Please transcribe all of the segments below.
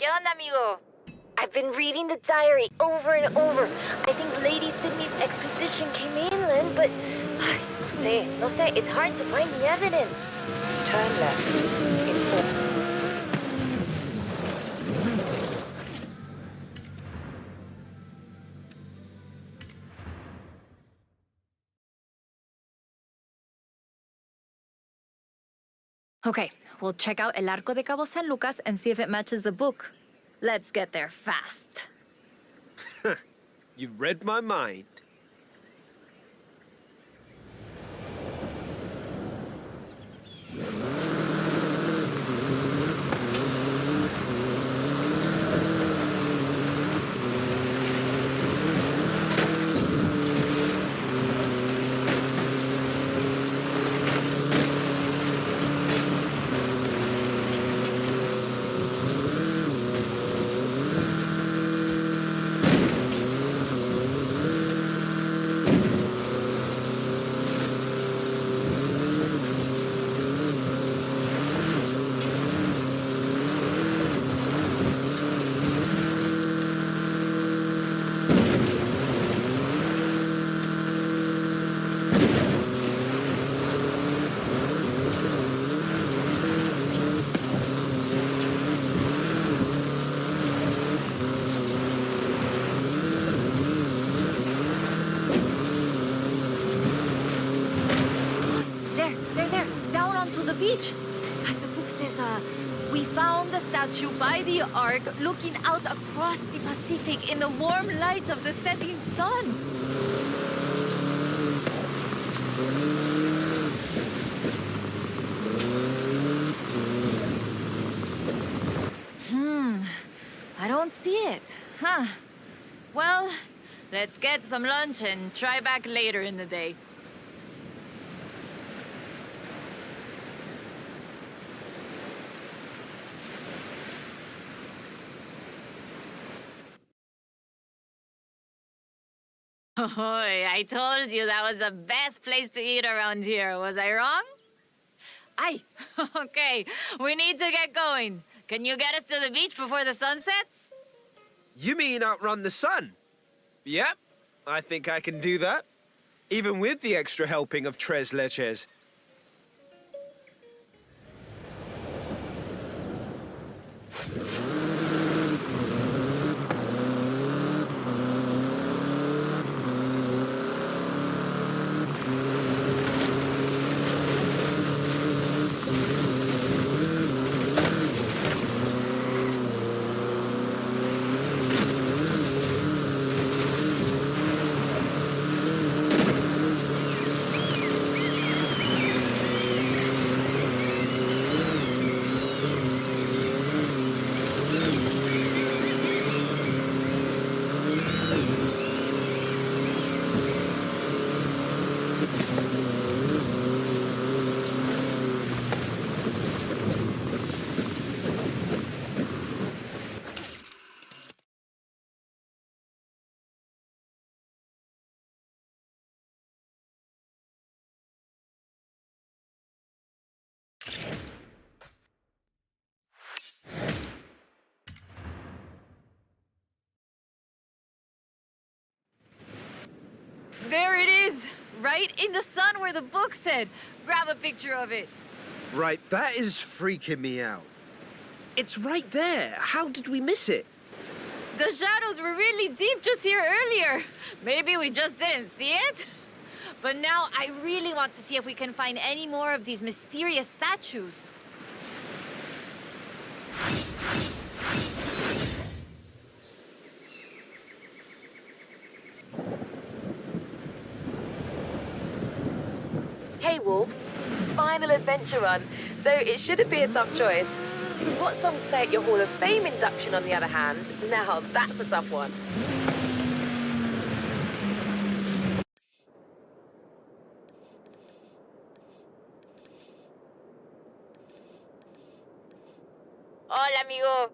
¿Qué onda, amigo? I've been reading the diary over and over. I think Lady Sydney's exposition came inland, but... no sé, it's hard to find the evidence. Turn left. In 4... Okay, we'll check out El Arco de Cabo San Lucas and see if it matches the book. Let's get there fast. You read my mind. Beach. The book says, we found the statue by the Ark looking out across the Pacific in the warm light of the setting sun. I don't see it. Huh. Well, let's get some lunch and try back later in the day. Oh, I told you that was the best place to eat around here. Was I wrong? Aye. Okay, we need to get going. Can you get us to the beach before the sun sets? You mean outrun the sun? Yep, I think I can do that. Even with the extra helping of tres leches. There it is! Right in the sun where the book said. Grab a picture of it. Right, that is freaking me out. It's right there. How did we miss it? The shadows were really deep just here earlier. Maybe we just didn't see it? But now I really want to see if we can find any more of these mysterious statues. Hey, Wolf. Final adventure run, so it shouldn't be a tough choice. What song to play at your Hall of Fame induction, on the other hand? Now, that's a tough one. Hola, amigo.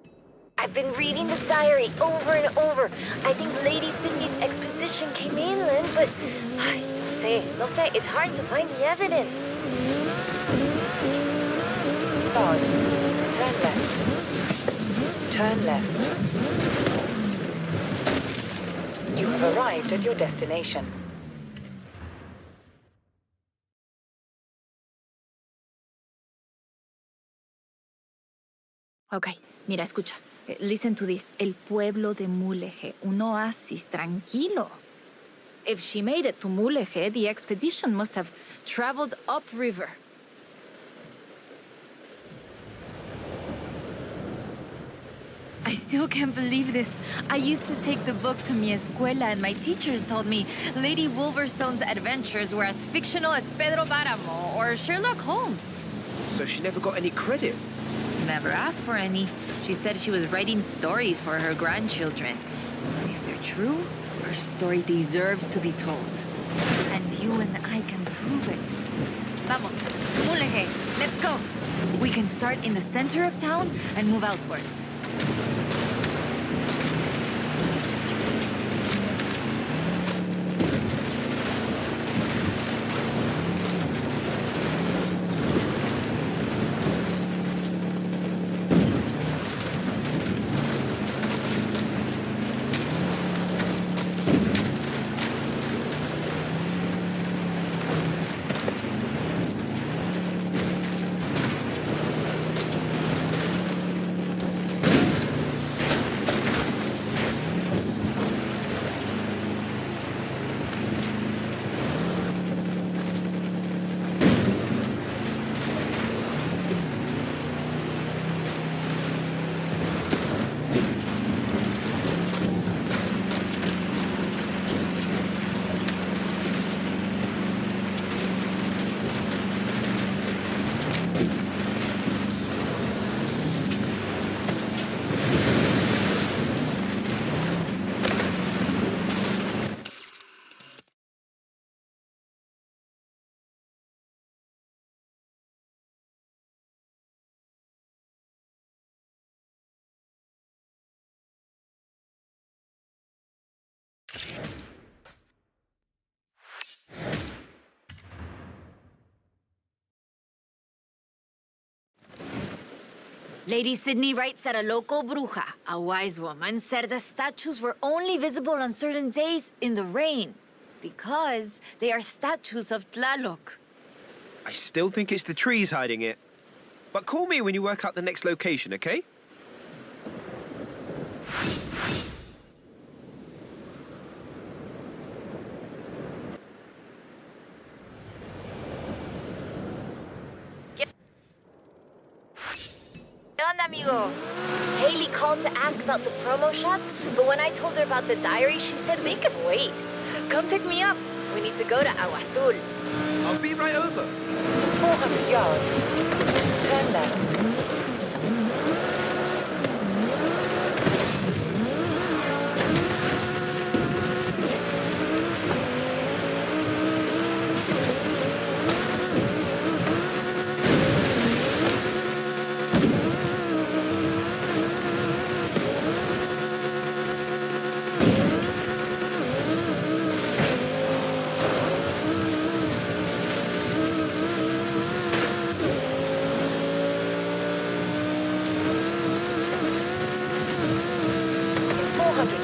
I've been reading the diary over and over. I think Lady Sydney's exposition came inland, but... no sé, it's hard to find the evidence. Turn left. Turn left. You have arrived at your destination. Ok, mira, escucha. Listen to this. El pueblo de Mulegé, un oasis tranquilo. If she made it to Mulegé, the expedition must have traveled upriver. I still can't believe this. I used to take the book to mi escuela, and my teachers told me Lady Wolverstone's adventures were as fictional as Pedro Páramo or Sherlock Holmes. So she never got any credit. Never asked for any. She said she was writing stories for her grandchildren. And if they're true, her story deserves to be told. And you and I can prove it. Vamos, Mulegé, let's go. We can start in the center of town and move outwards. Lady Sydney writes that a local bruja, a wise woman, said the statues were only visible on certain days in the rain because they are statues of Tlaloc. I still think it's the trees hiding it. But call me when you work out the next location, okay? ¿Qué onda, amigo? Haley called to ask about the promo shots, but when I told her about the diary, she said they could wait. Come pick me up. We need to go to Agua Azul. I'll be right over. 400 yards. Turn left.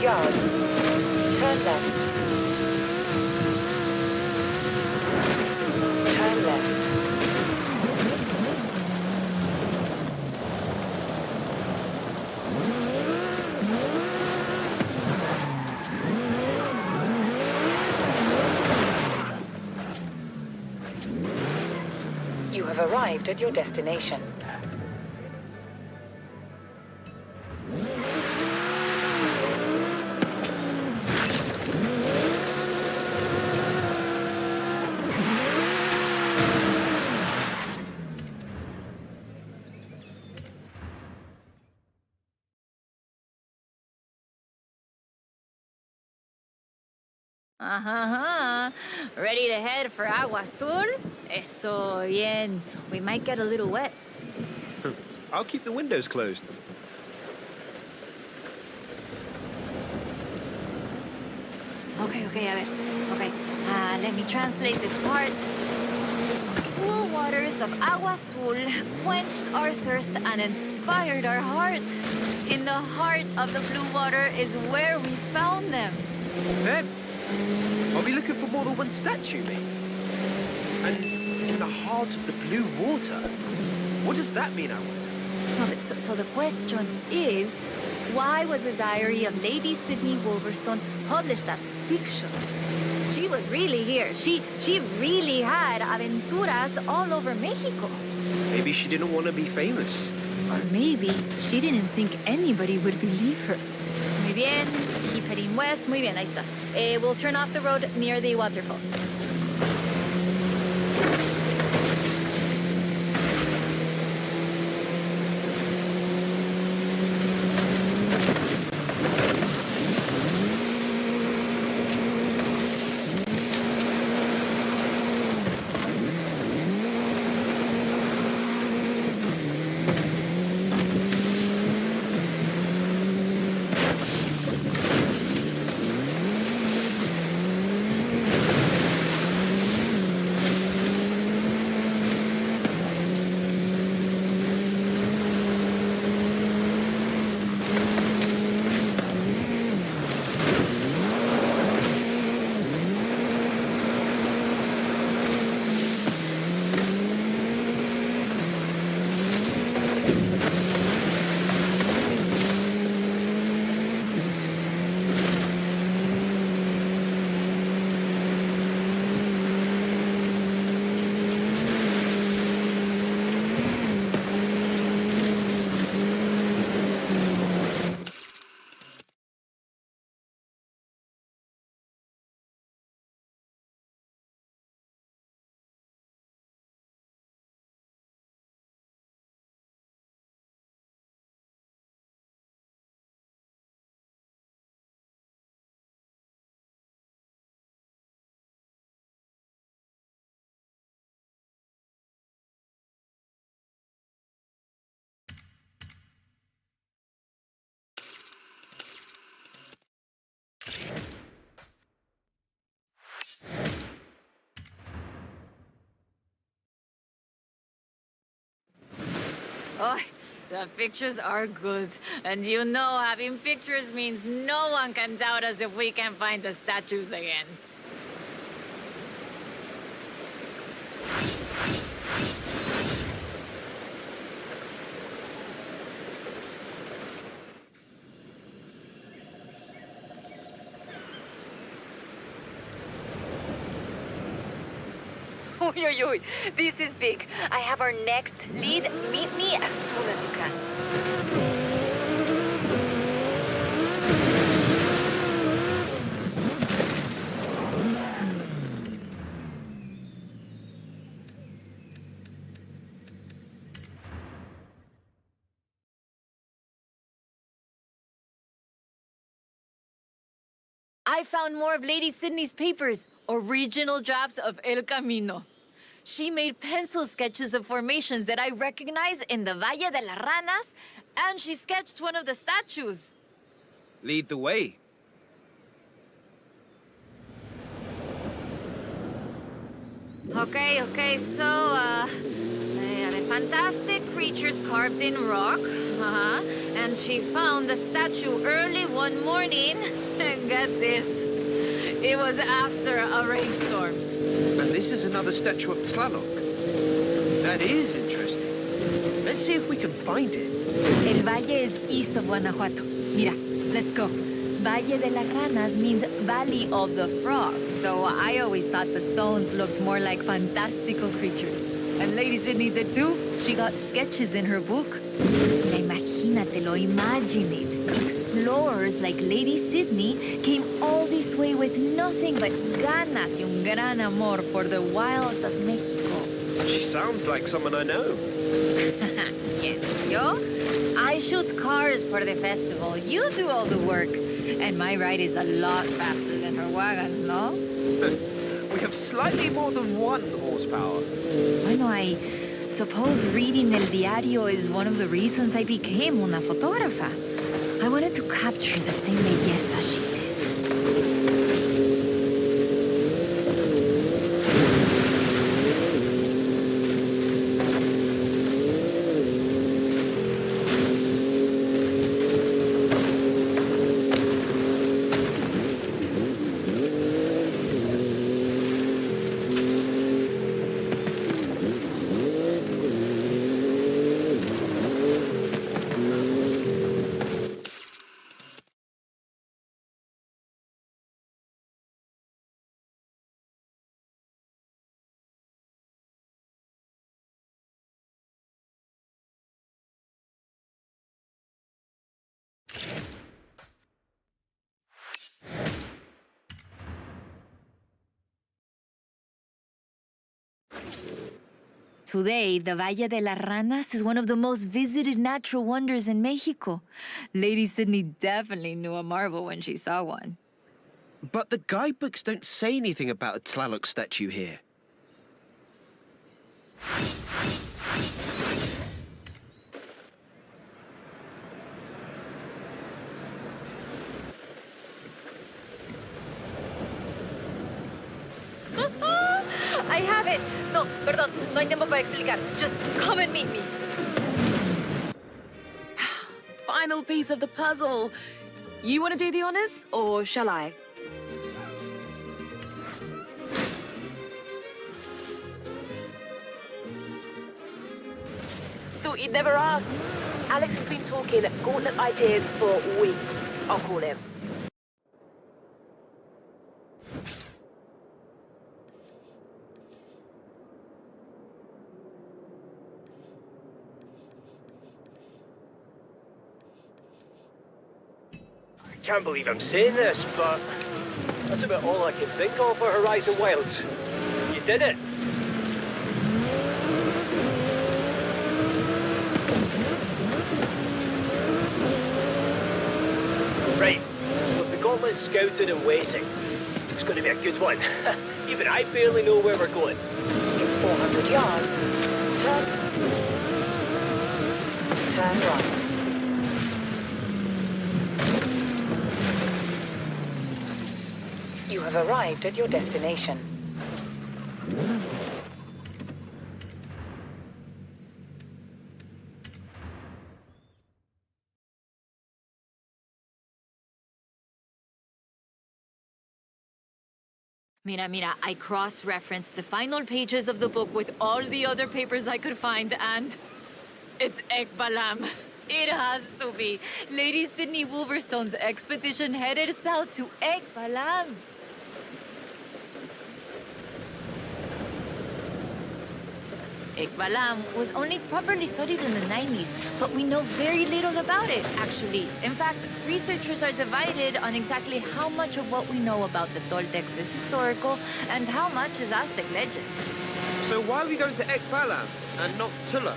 Yards. Turn left. Turn left. You have arrived at your destination. Ready to head for Agua Azul? Eso bien. We might get a little wet. I'll keep the windows closed. Okay, a ver. Okay, let me translate this part. cool waters of Agua Azul quenched our thirst and inspired our hearts. In the heart of the blue water is where we found them. Them? Are we looking for more than one statue, mate? And in the heart of the blue water? What does that mean, I wonder? No, but so the question is, why was the diary of Lady Sydney Wolverstone published as fiction? She was really here. She really had aventuras all over Mexico. Maybe she didn't want to be famous. Or maybe she didn't think anybody would believe her. Muy bien. Keep heading west. Muy bien, ahí estás. We'll turn off the road near the waterfalls. Oh, the pictures are good. And you know, having pictures means no one can doubt us if we can find the statues again. Oy, oy, oy. This is big. I have our next lead. Meet me as soon as you can. I found more of Lady Sydney's papers, original drafts of El Camino. She made pencil sketches of formations that I recognize in the Valle de las Ranas, and she sketched one of the statues. Lead the way. Okay, so, fantastic creatures carved in rock. And she found the statue early one morning. And get this, it was after a rainstorm. And this is another statue of Tlaloc. That is interesting. Let's see if we can find it. El Valle is east of Guanajuato. Mira, let's go. Valle de las Ranas means Valley of the Frogs, though I always thought the stones looked more like fantastical creatures. And Lady Sydney did too. She got sketches in her book. Imagínatelo, imagine it. Explorers like Lady Sydney came all this way with nothing but ganas y un gran amor for the wilds of Mexico. She sounds like someone I know. Yes, yo? I shoot cars for the festival. You do all the work. And my ride is a lot faster than her wagons, no? We have slightly more than 1 horsepower. Bueno, I suppose reading El Diario is one of the reasons I became una fotógrafa. I wanted to capture the same belleza she did. Today, the Valle de las Ranas is one of the most visited natural wonders in Mexico. Lady Sydney definitely knew a marvel when she saw one. But the guidebooks don't say anything about a Tlaloc statue here. I have it. No, perdón, no hay tiempo para explicar. Just come and meet me. Final piece of the puzzle. You want to do the honors, or shall I? Thought you'd never ask. Alex has been talking gauntlet ideas for weeks. I'll call him. I can't believe I'm saying this, but that's about all I can think of for Horizon Wilds. You did it! Right, with the gauntlet scouted and waiting, it's going to be a good one. Even I barely know where we're going. In 400 yards, turn right. You have arrived at your destination. Mira, I cross-referenced the final pages of the book with all the other papers I could find, and it's Ekbalam. It has to be. Lady Sydney Wolverstone's expedition headed south to Ekbalam. Ekbalam was only properly studied in the 90s, but we know very little about it, actually. In fact, researchers are divided on exactly how much of what we know about the Toltecs is historical and how much is Aztec legend. So why are we going to Ekbalam and not Tula?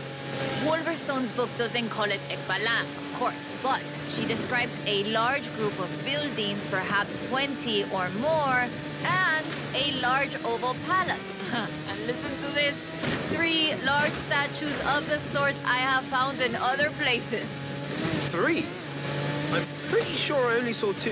Wolverstone's book doesn't call it Ekbalam, of course, but she describes a large group of buildings, perhaps 20 or more, and a large oval palace. And listen to this, 3 large statues of the sorts I have found in other places. 3? I'm pretty sure I only saw 2.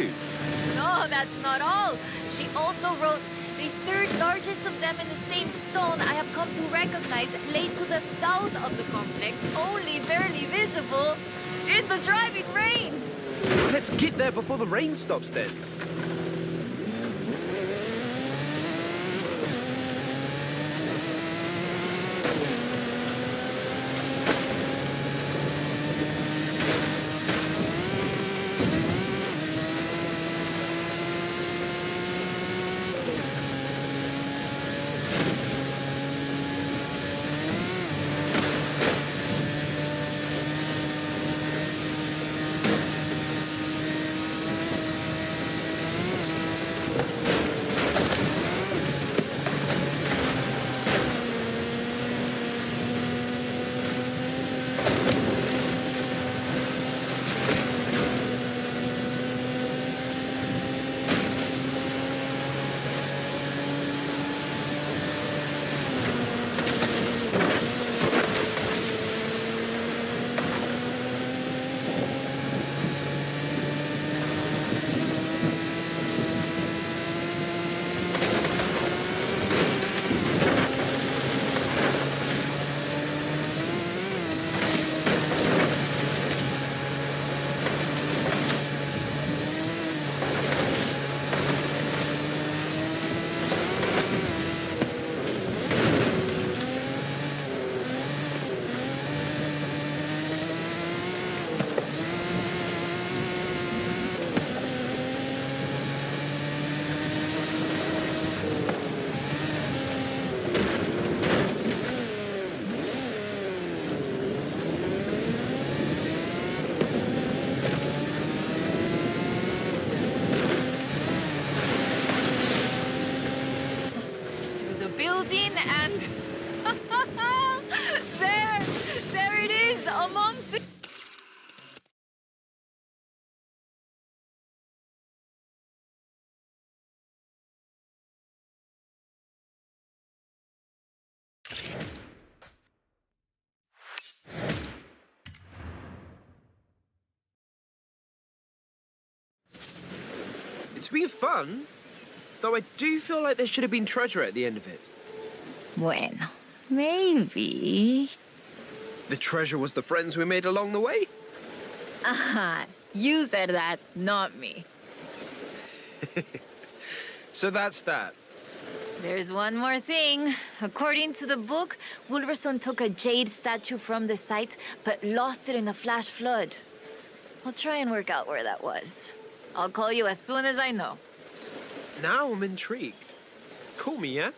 No, that's not all. She also wrote, the 3rd largest of them in the same stone I have come to recognize lay to the south of the complex, only barely visible in the driving rain. Let's get there before the rain stops then. It's been fun, though I do feel like there should have been treasure at the end of it. Bueno, maybe. The treasure was the friends we made along the way? Aha, you said that, not me. So that's that. There's one more thing. According to the book, Wolverstone took a jade statue from the site, but lost it in the flash flood. I'll try and work out where that was. I'll call you as soon as I know. Now I'm intrigued. Call me, yeah?